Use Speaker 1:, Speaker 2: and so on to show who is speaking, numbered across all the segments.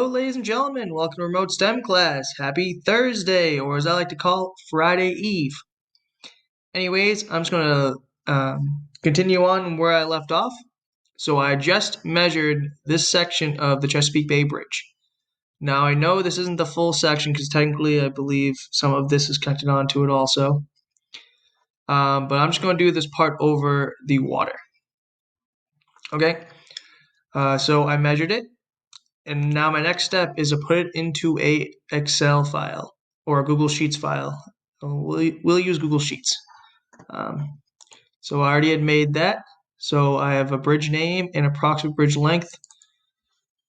Speaker 1: Hello, ladies and gentlemen. Welcome to Remote STEM class. Happy Thursday, or as I like to call, Friday Eve. Anyways, I'm just going to continue on where I left off. So I just measured this section of the Chesapeake Bay Bridge. Now, I know this isn't the full section because technically I believe some of this is connected onto it also. But I'm just going to do this part over the water. Okay? So I measured it. And now my next step is to put it into a Excel file or a Google Sheets file. We'll use Google Sheets. So I already had made that. So I have a bridge name and approximate bridge length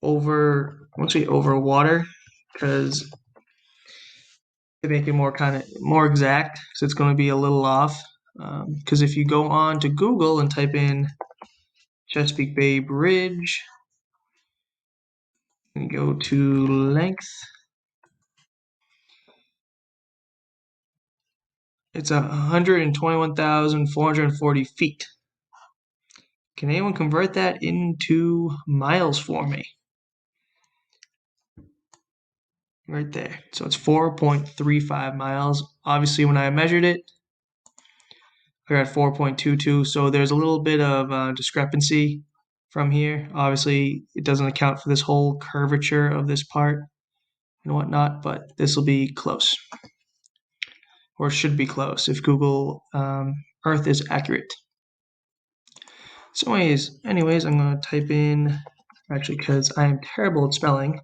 Speaker 1: over water, because to make it more exact, because it's going to be a little off. Because if you go on to Google and type in Chesapeake Bay Bridge and go to length, it's 121,440 feet. Can anyone convert that into miles for me? Right there. So it's 4.35 miles. Obviously, when I measured it, I got 4.22. So there's a little bit of discrepancy from here. Obviously, it doesn't account for this whole curvature of this part and whatnot, but this will be close. Or should be close if Google Earth is accurate. So anyways, I'm going to type in, actually because I am terrible at spelling,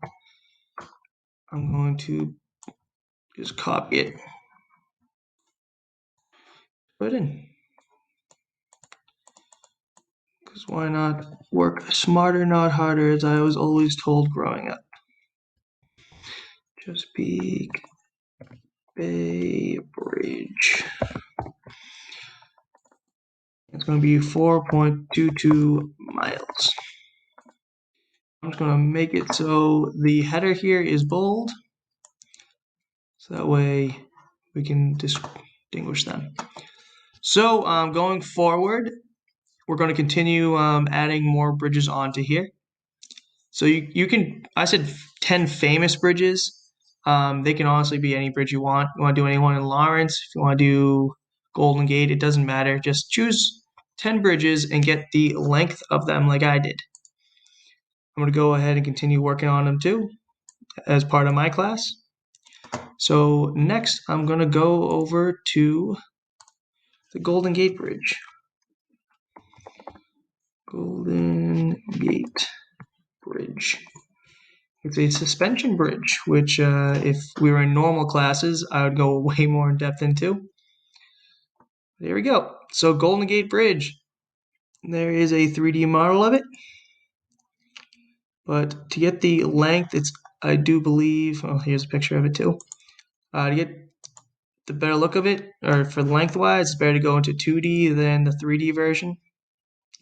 Speaker 1: I'm going to just copy it, put it in. Because why not work smarter, not harder, as I was always told growing up. Chesapeake Bay Bridge. It's going to be 4.22 miles. I'm just going to make it so the header here is bold, so that way we can distinguish them. So going forward, we're going to continue adding more bridges onto here. So you can, I said 10 famous bridges. They can honestly be any bridge you want. You want to do anyone in Lawrence, if you want to do Golden Gate, it doesn't matter. Just choose 10 bridges and get the length of them like I did. I'm going to go ahead and continue working on them too as part of my class. So next, I'm going to go over to the Golden Gate Bridge. Golden Gate Bridge. It's a suspension bridge, which if we were in normal classes, I would go way more in depth into. There we go. So Golden Gate Bridge. There is a 3D model of it. But to get the length, I do believe, here's a picture of it too. To get the better look of it, or for lengthwise, it's better to go into 2D than the 3D version.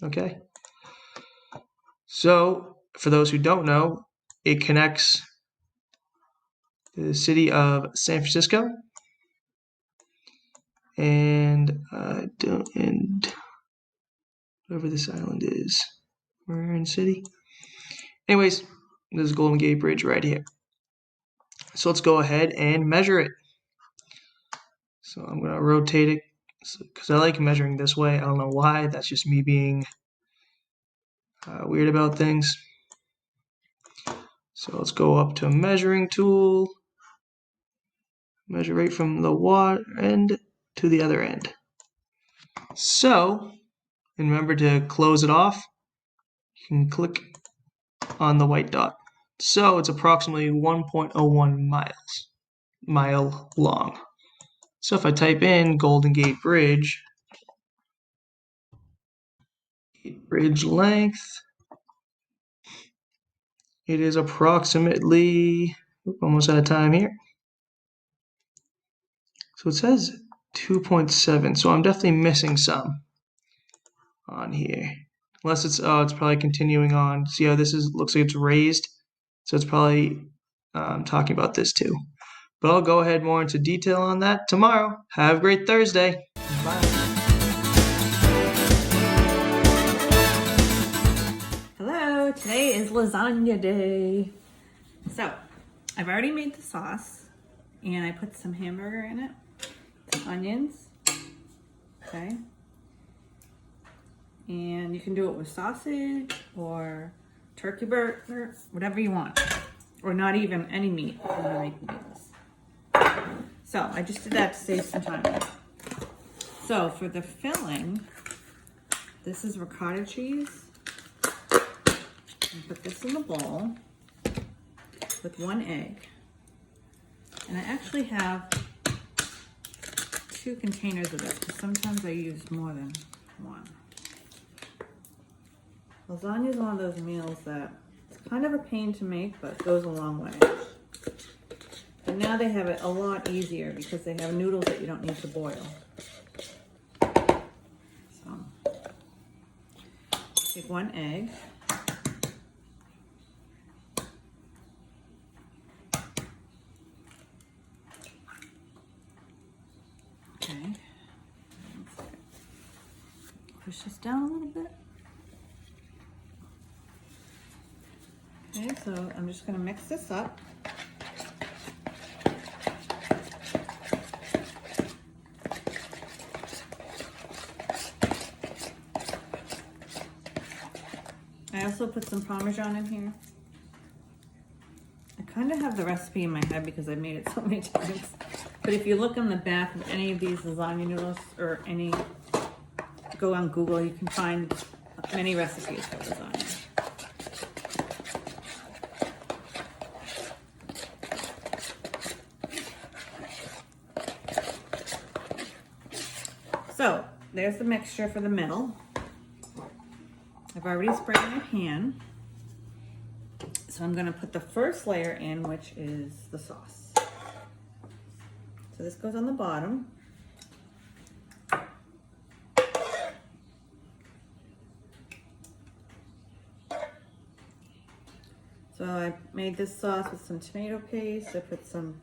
Speaker 1: Okay. So for those who don't know, it connects the city of San Francisco and whatever this island is, Marin City. Anyways, this is Golden Gate Bridge right here. So let's go ahead and measure it. So I'm going to rotate it because I like measuring this way. I don't know why. That's just me being weird about things. So let's go up to measuring tool. Measure right from the water end to the other end. So, and remember to close it off. You can click on the white dot. So it's approximately 1.01 mile long. So if I type in Golden Gate Bridge length, it is approximately, almost out of time here. So it says 2.7, so I'm definitely missing some on here. Unless it's probably continuing on. See how this looks like it's raised? So it's probably talking about this too. But I'll go ahead more into detail on that tomorrow. Have a great Thursday. Bye.
Speaker 2: Hello, today is lasagna day. So, I've already made the sauce, and I put some hamburger in it, some onions, okay? And you can do it with sausage or turkey burger, whatever you want. Or not even any meat if you want to make meatless. So I just did that to save some time. So for the filling, this is ricotta cheese. And put this in the bowl with 1 egg. And I actually have 2 containers of it, because sometimes I use more than 1. Lasagna is one of those meals that it's kind of a pain to make, but goes a long way. And now they have it a lot easier because they have noodles that you don't need to boil. So, take 1 egg. Okay. Push this down a little bit. Okay, so I'm just going to mix this up. I also put some Parmesan in here. I kind of have the recipe in my head because I've made it so many times. But if you look on the back of any of these lasagna noodles or any, go on Google, you can find many recipes for lasagna. So, there's the mixture for the middle. I've already sprayed my pan. So I'm gonna put the first layer in, which is the sauce. So this goes on the bottom. So I made this sauce with some tomato paste. I put some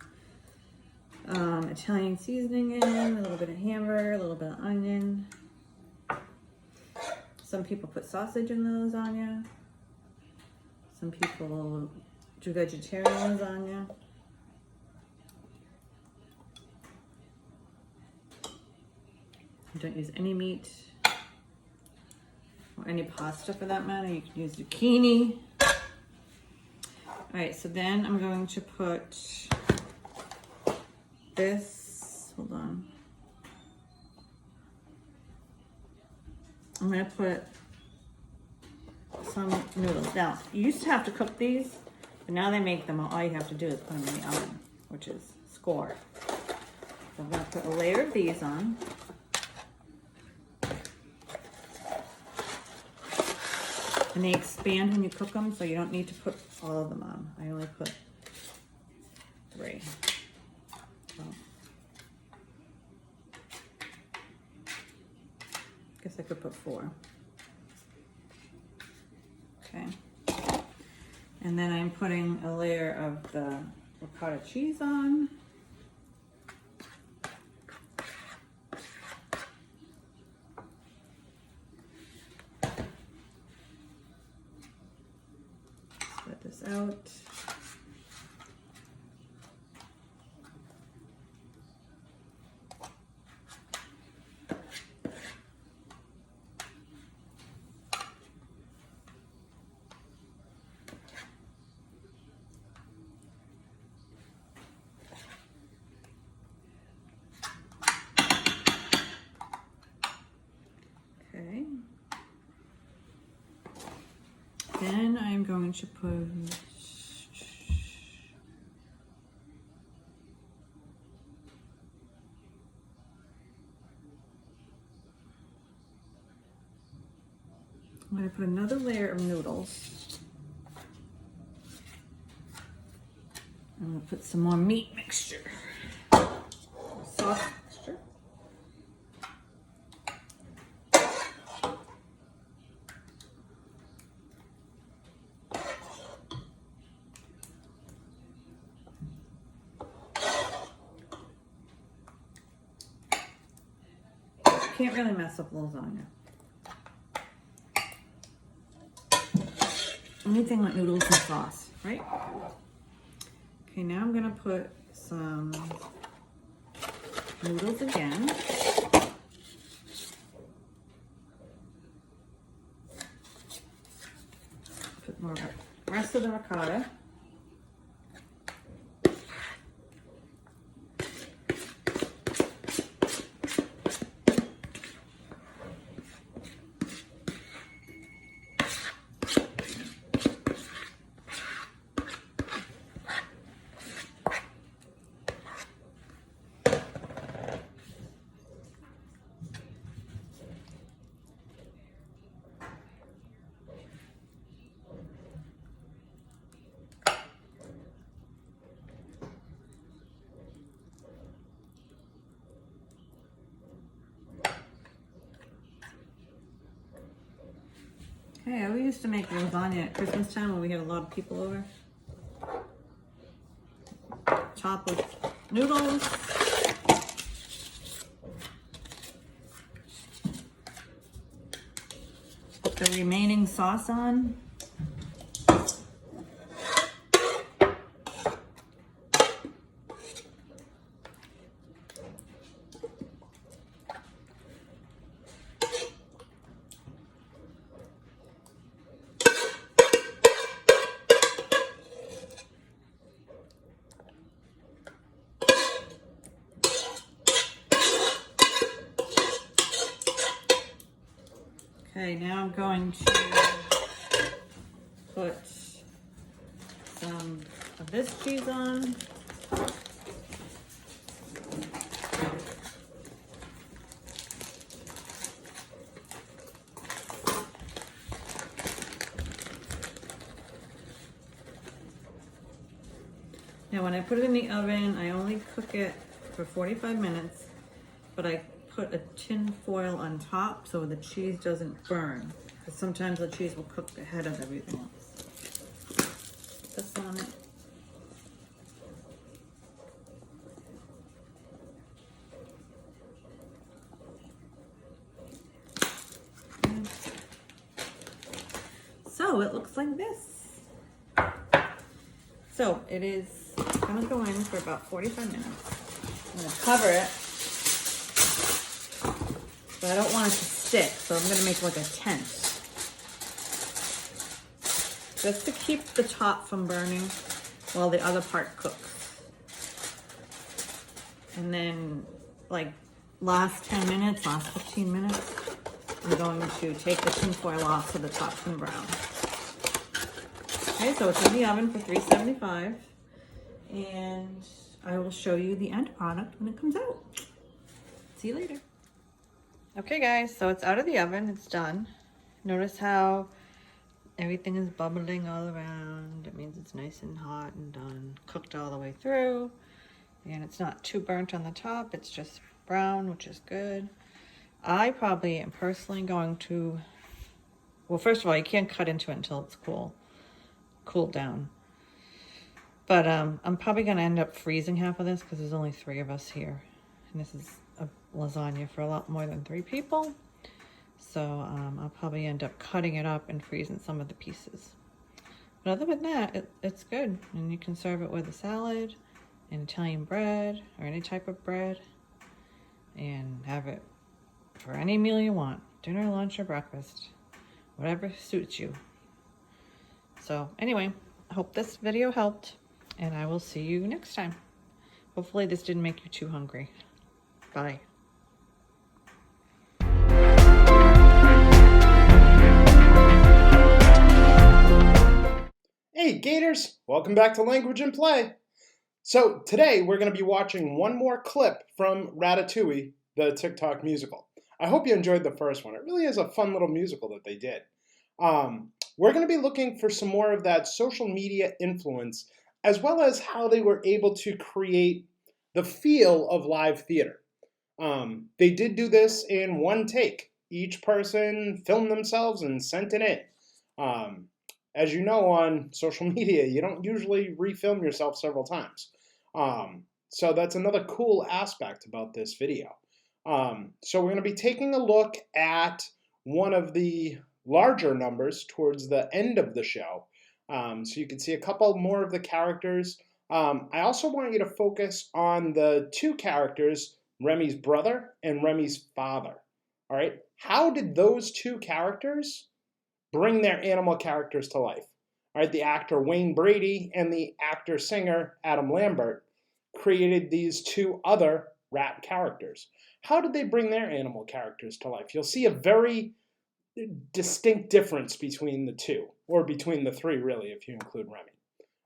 Speaker 2: Italian seasoning in, a little bit of hamburger, a little bit of onion. Some people put sausage in the lasagna. Some people do vegetarian lasagna. You don't use any meat or any pasta for that matter. You can use zucchini. All right, so then I'm going to put this, hold on. I'm gonna put some noodles. Now, you used to have to cook these, but now they make them, all you have to do is put them in the oven, which is score. So I'm gonna put a layer of these on. And they expand when you cook them, so you don't need to put all of them on. I only put 3. So, guess I could put 4. Okay. And then I'm putting a layer of the ricotta cheese on. Spread this out. Okay. Then I'm going to put another layer of noodles. I'm going to put some more meat mixture, sauce mixture. Can't really mess up lasagna. Anything like noodles and sauce, right? Okay, now I'm gonna put some noodles again. Put more of the rest of the ricotta. Hey, we used to make lasagna at Christmas time when we had a lot of people over. Top with noodles. Put the remaining sauce on. Okay, now I'm going to put some of this cheese on. Now when I put it in the oven, I only cook it for 45 minutes, but I put a tin foil on top so the cheese doesn't burn. Because sometimes the cheese will cook ahead of everything else. Put this on it. So it looks like this. So it is gonna go in for about 45 minutes. I'm gonna cover it. But I don't want it to stick, so I'm gonna make like a tent. Just to keep the top from burning while the other part cooks. And then like last 10 minutes, last 15 minutes, I'm going to take the tin foil off so the top can brown. Okay, so it's in the oven for 375. And I will show you the end product when it comes out. See you later. Okay guys, so it's out of the oven, it's done. Notice how everything is bubbling all around. It means it's nice and hot and done, cooked all the way through. And it's not too burnt on the top, it's just brown, which is good. I probably am personally going to, well, first of all, you can't cut into it until it's cooled down. But I'm probably gonna end up freezing half of this because there's only 3 of us here. And this is a lasagna for a lot more than 3 people. So I'll probably end up cutting it up and freezing some of the pieces. But other than that, it's good. And you can serve it with a salad and Italian bread or any type of bread. And have it for any meal you want. Dinner, lunch, or breakfast. Whatever suits you. So anyway, I hope this video helped. And I will see you next time. Hopefully this didn't make you too hungry. Bye.
Speaker 3: Hey Gators, welcome back to Language and Play. So today we're going to be watching one more clip from Ratatouille, the TikTok musical. I hope you enjoyed the first one. It really is a fun little musical that they did. We're going to be looking for some more of that social media influence, as well as how they were able to create the feel of live theater. They did do this in one take. Each person filmed themselves and sent it in. As you know, on social media, you don't usually refilm yourself several times. So that's another cool aspect about this video. So we're going to be taking a look at one of the larger numbers towards the end of the show. So you can see a couple more of the characters. I also want you to focus on the two characters, Remy's brother and Remy's father. All right? How did those two characters bring their animal characters to life? All right, the actor Wayne Brady and the actor-singer Adam Lambert created these two other rat characters. How did they bring their animal characters to life? You'll see a very distinct difference between the two, or between the three, really, if you include Remy.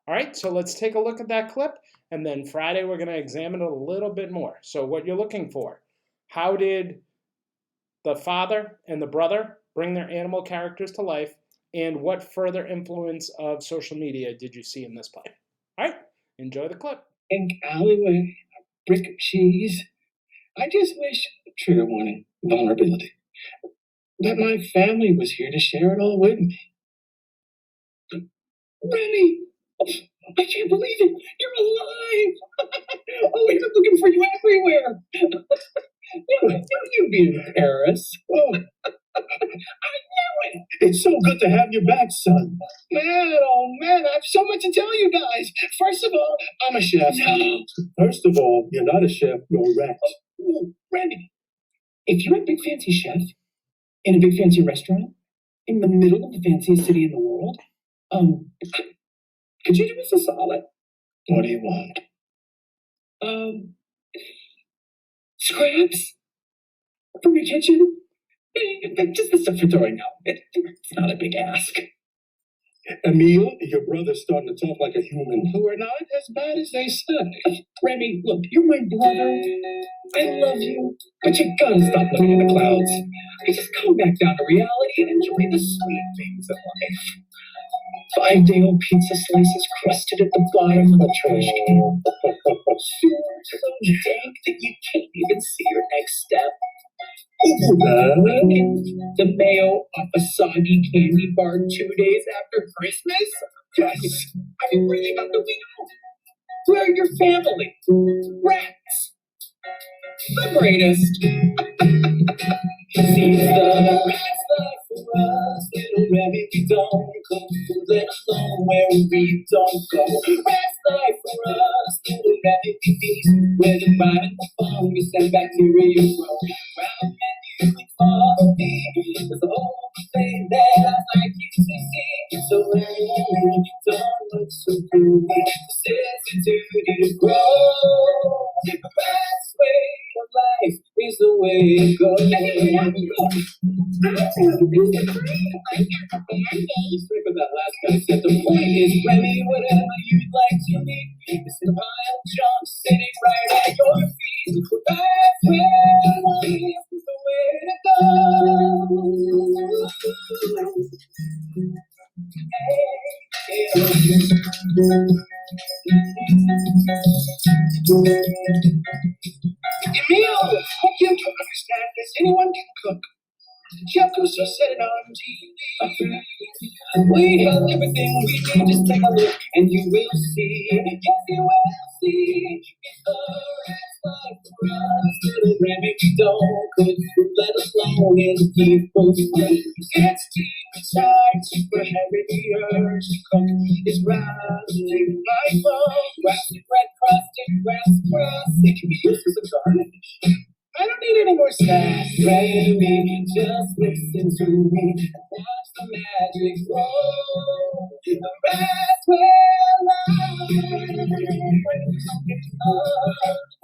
Speaker 3: All right, so let's take a look at that clip, and then Friday we're going to examine it a little bit more. So what you're looking for, how did the father and the brother bring their animal characters to life, and what further influence of social media did you see in this play? All right, enjoy the clip.
Speaker 4: Pink alleyway, a brick of cheese. I just wish, trigger warning, vulnerability, that my family was here to share it all with me. Remy! I can't believe it! You're alive! Oh, we've been looking for you everywhere! You be in Paris. Oh, I knew it! It's so good to have you back, son. Man, oh man, I have so much to tell you guys. First of all, I'm a chef. First of all, you're not a chef, you're a rat. Oh, Remy, if you're a big fancy chef in a big fancy restaurant in the middle of the fanciest city in the world, could you do us a solid? What do you want? Scraps from your kitchen? Just the stuff you're throwing out. It's not a big ask. Emil, your brother's starting to talk like a human. Who are not as bad as they say. Remy, look, you're my brother. I love you. But you gotta stop looking at the clouds. Just come back down to reality and enjoy the sweet things of life. 5-day-old pizza slices crusted at the bottom of the trash can. So dank that you can't even see your next step. The mayo off a soggy candy bar 2 days after Christmas? Yes, I mean, really about the week off. Where are your family? Rats. The greatest. Seems the rats like for us, little Remy, we don't come to let alone where we don't go. Rats like for us, little Remy, we feast where the rhyme and the fungus and bacteria grow. Round menu and follow me, there's the whole thing that I'd like you to see. So Remy, don't look so groovy, sensitivity to grow. The best way of life is the way it goes. Sorry for that last guy said. The point is, Remy, whatever you'd like to be, this is a pile jump sitting right at your feet. That's where life is the way to Emil, hope you don't understand this. Anyone can cook. Chef Gusto said it on TV. We have everything we need. Just take a look and you will see. Yes, you will see. It's the rest life for us. Little Remy, we don't cook food, let us alone and keep food free. It's deep inside, super heavy. The urge to cook is rising like bone. Grassy bread crusted, grass crust. It can be used as a garnish. I don't need any more snacks, baby. Just listen to me and watch the magic grow. The rest will lie.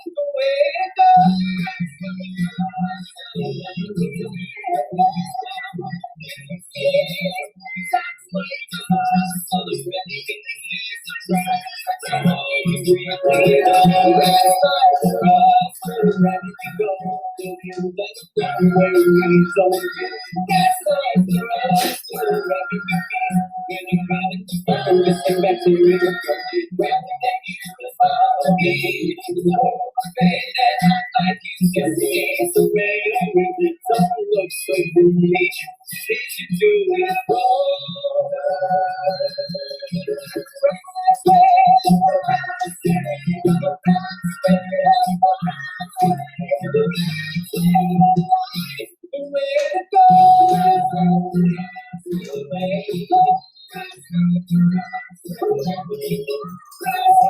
Speaker 4: The way it goes.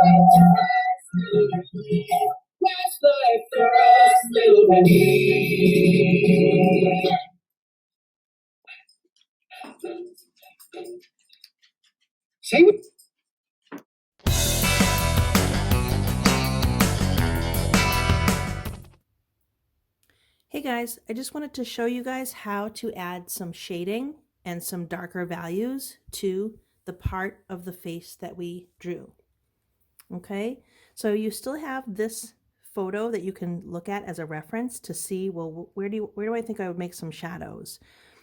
Speaker 4: Last life for us, little Minnie. Say what?
Speaker 2: Hey guys, I just wanted to show you guys how to add some shading and some darker values to the part of the face that we drew. Okay, so you still have this photo that you can look at as a reference to see, well, where do I think I would make some shadows?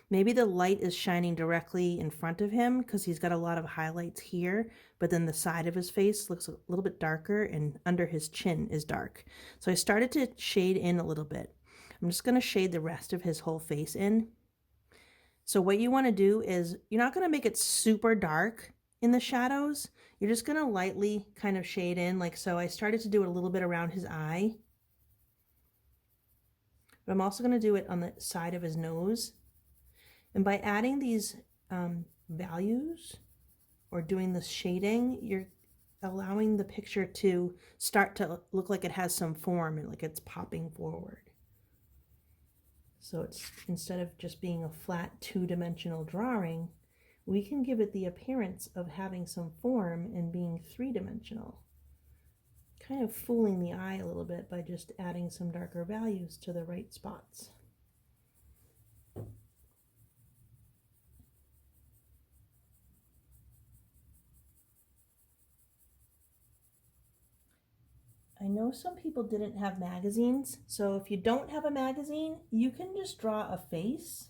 Speaker 2: Maybe the light is shining directly in front of him because he's got a lot of highlights here, but then the side of his face looks a little bit darker and under his chin is dark. So I started to shade in a little bit. I'm just going to shade the rest of his whole face in. So what you want to do is you're not going to make it super dark in the shadows. You're just going to lightly kind of shade in like so. I started to do it a little bit around his eye. But I'm also going to do it on the side of his nose. And by adding these values or doing the shading, you're allowing the picture to start to look like it has some form and like it's popping forward. So it's instead of just being a flat two-dimensional drawing, we can give it the appearance of having some form and being three-dimensional. Kind of fooling the eye a little bit by just adding some darker values to the right spots. I know some people didn't have magazines, so if you don't have a magazine, you can just draw a face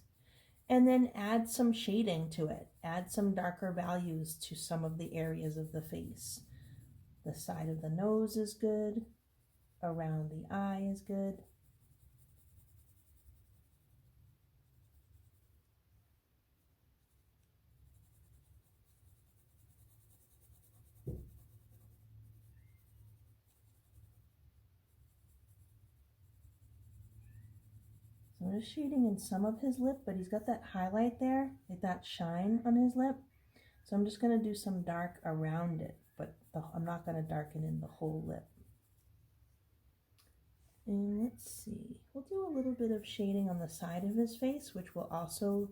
Speaker 2: and then add some shading to it. Add some darker values to some of the areas of the face. The side of the nose is good. Around the eye is good. So I'm just shading in some of his lip, but he's got that highlight there, like that shine on his lip. So I'm just going to do some dark around it, but I'm not going to darken in the whole lip. And let's see, we'll do a little bit of shading on the side of his face, which will also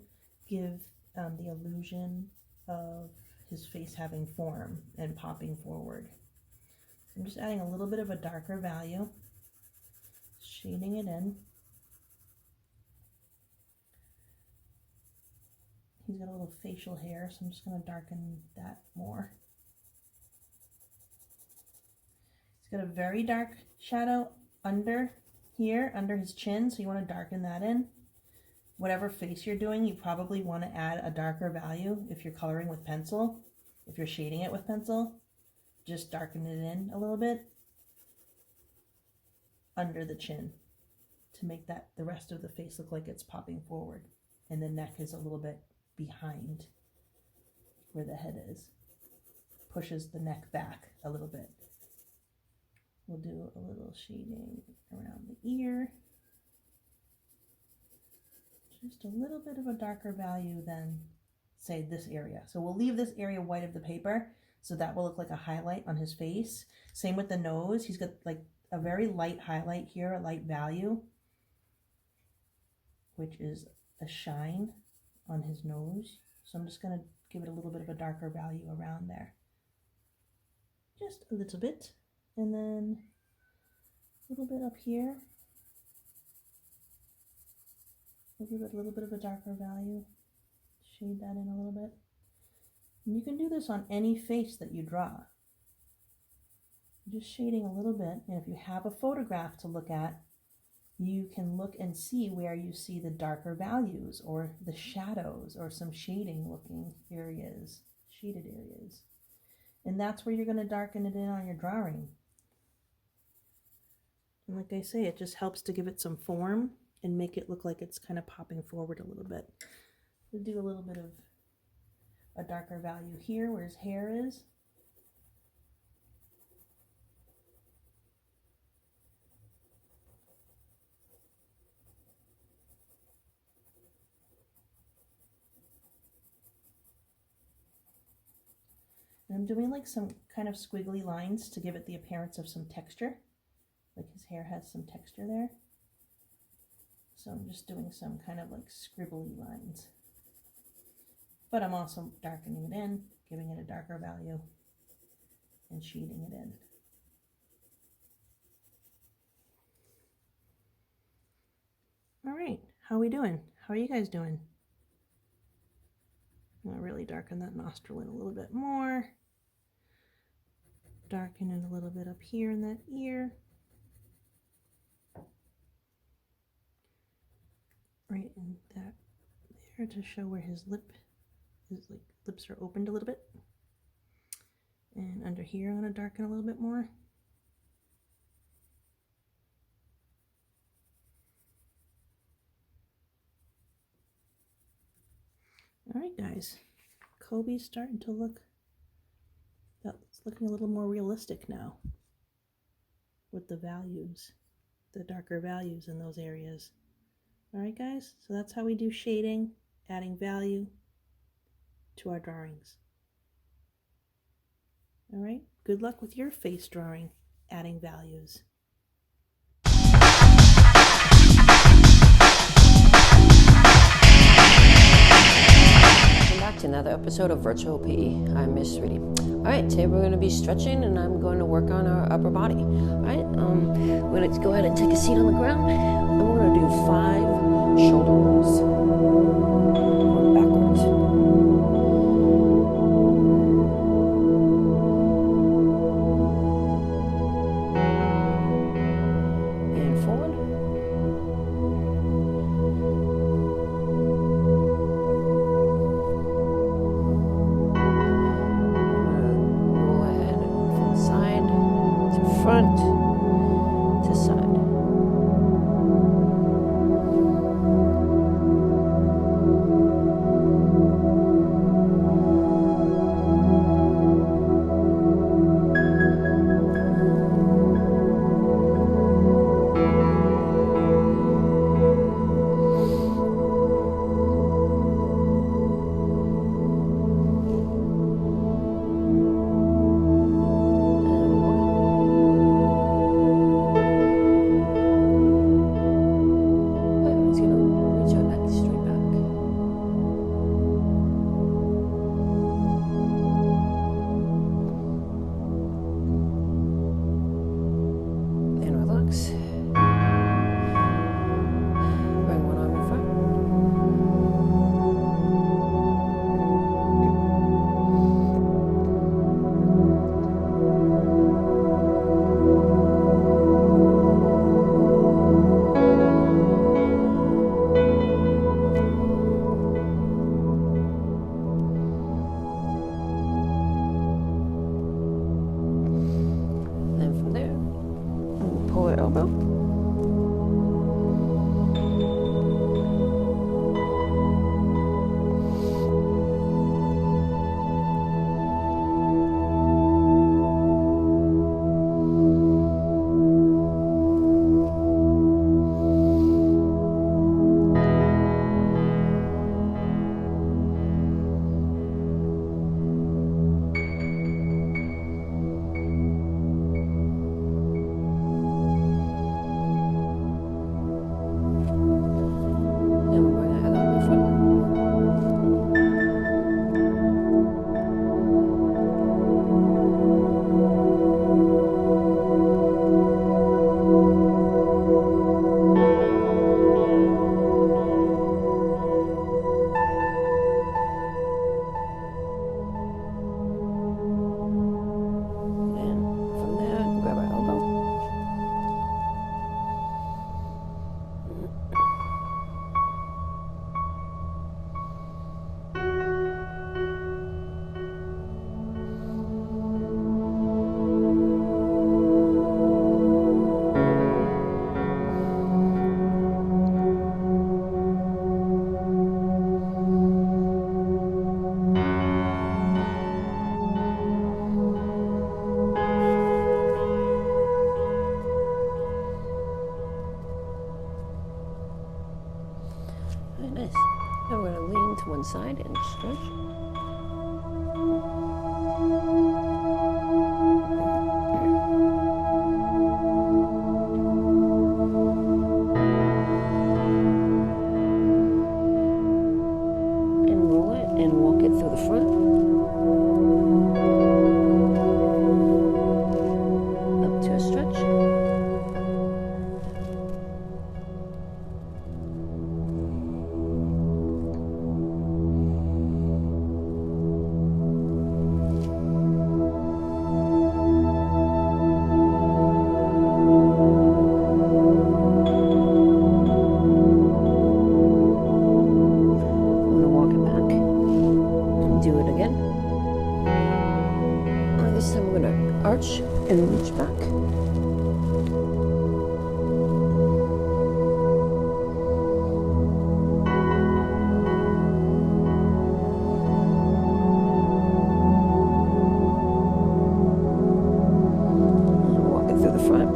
Speaker 2: give the illusion of his face having form and popping forward. I'm just adding a little bit of a darker value, shading it in. He's got a little facial hair, so I'm just going to darken that more. He's got a very dark shadow under here, under his chin, so you want to darken that in. Whatever face you're doing, you probably want to add a darker value if you're coloring with pencil. If you're shading it with pencil, just darken it in a little bit under the chin to make that the rest of the face look like it's popping forward, and the neck is a little bit behind where the head is. Pushes the neck back a little bit. We'll do a little shading around the ear. Just a little bit of a darker value than, say, this area. So we'll leave this area white of the paper, so that will look like a highlight on his face. Same with the nose. He's got like a very light highlight here, a light value, which is a shine on his nose. So I'm just going to give it a little bit of a darker value around there. Just a little bit. And then a little bit up here. We'll give it a little bit of a darker value. Shade that in a little bit. And you can do this on any face that you draw. Just shading a little bit. And if you have a photograph to look at, you can look and see where you see the darker values or the shadows or some shading looking areas, shaded areas. And that's where you're going to darken it in on your drawing. And like I say, it just helps to give it some form and make it look like it's kind of popping forward a little bit. We'll do a little bit of a darker value here where his hair is. And
Speaker 5: I'm doing like some kind of squiggly lines to give it the appearance of some texture. Like his hair has some texture there. So I'm just doing some kind of like scribbly lines. But I'm also darkening it in, giving it a darker value, and sheeting it in. All right, how are we doing? How are you guys doing? I'm gonna really darken that nostril in a little bit more. Darken it a little bit up here in that ear. Right in that there to show where his lips are opened a little bit. And under here, I'm gonna darken a little bit more. All right, guys, Kobe's starting to look, that's looking a little more realistic now with the values, the darker values in those areas. All right, guys, so that's how we do shading, adding value to our drawings. All right, good luck with your face drawing, adding values.
Speaker 6: Back to another episode of Virtual PE. I'm Miss Sweetie. Alright, today we're going to be stretching and I'm going to work on our upper body. Alright, we're going to go ahead and take a seat on the ground and we're going to do 5 shoulder rolls. Going backwards. And forward. Front to side. Now we're going to lean to one side and stretch. a stretch. Arch and reach back. And walk it through the front.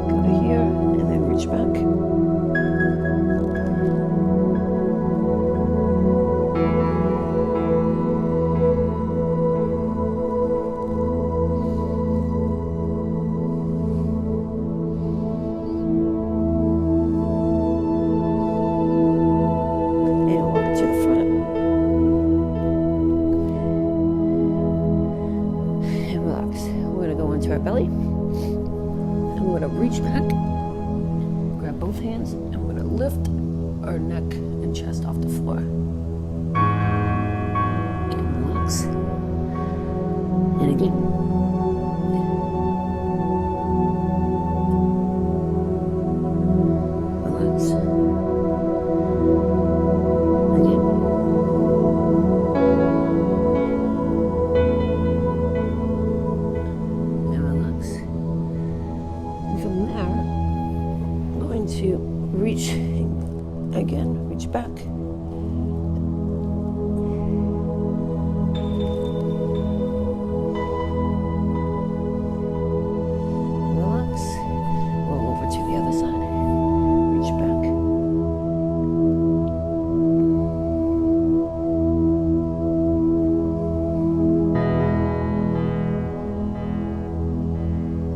Speaker 6: Go to here and then reach back. Our belly. And we're going to reach back, grab both hands, and we're going to lift our neck and chest off the floor. And relax. And again. Relax. Again. To reach again, reach back. Relax. Roll over to the other side. Reach back.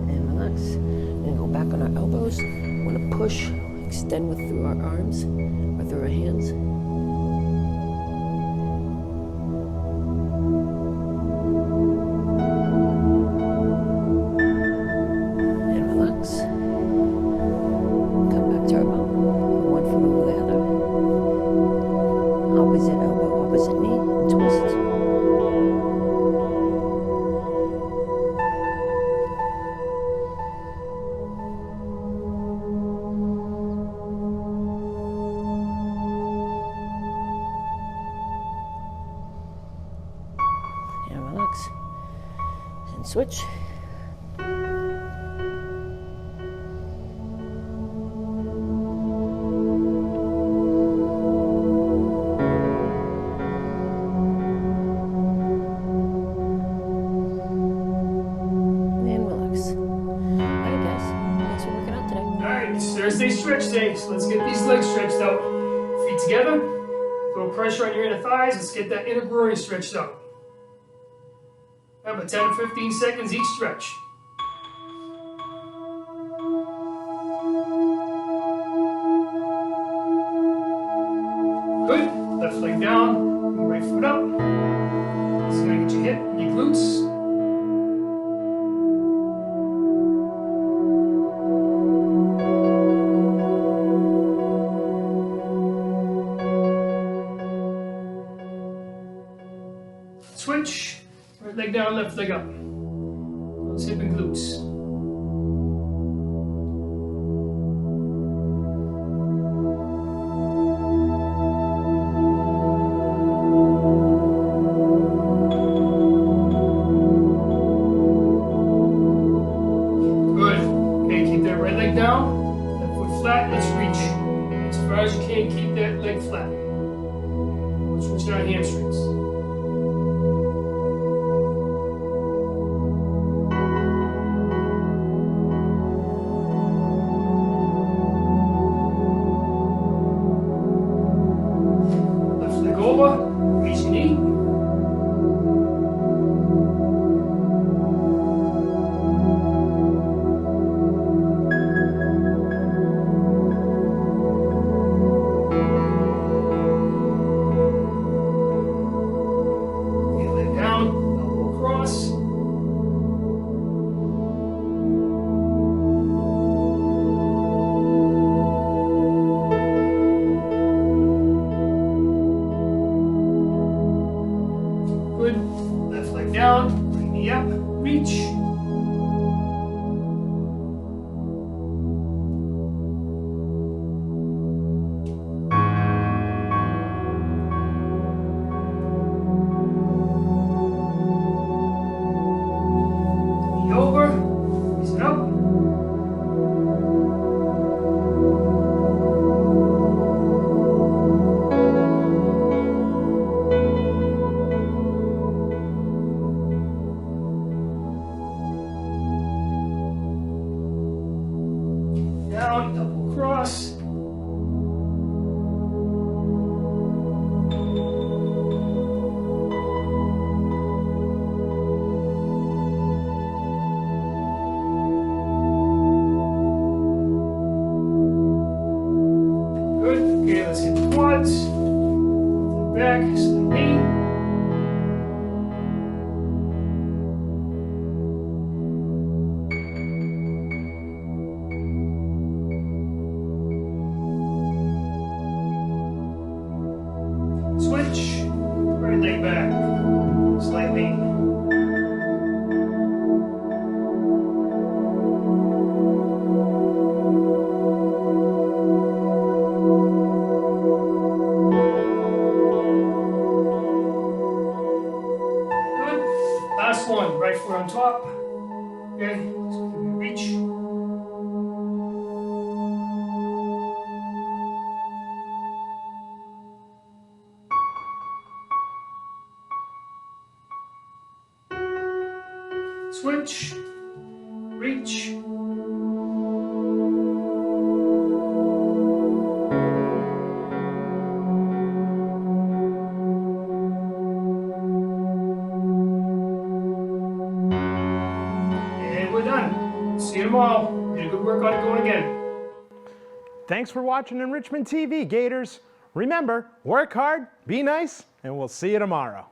Speaker 6: And relax. And go back on our elbows. We're going to push, extend through our arms or through our hands. And relax. Come back to our bow. One foot over the other. Opposite elbow, opposite knee, and twist. And switch. And relax. Alright guys, thanks for working out today.
Speaker 7: Alright, it's Thursday stretch day, so let's get these legs stretched out. Feet together, throw pressure on your inner thighs, let's get that inner groin stretched out. About 10 to 15 seconds each stretch. Good. Left leg down, your right foot up. This is going to get your hip and your glutes. Switch. Right leg down, left leg up. Those hip and glutes. Good. Okay, keep that right leg down. Left foot flat. Let's reach. As far as you can, keep that leg flat. Switching our hamstrings. Good. Left leg down, right knee up, reach. Knee over, raise it up. Down, double cross. Good. Okay, let's hit the quads. Back, sling knee. Switch, right leg back, slightly. Good. Last one, right foot on top. Okay, reach. Switch, reach. And we're done. See you tomorrow. Did a good work on it going again.
Speaker 3: Thanks for watching Enrichment TV, Gators. Remember, work hard, be nice, and we'll see you tomorrow.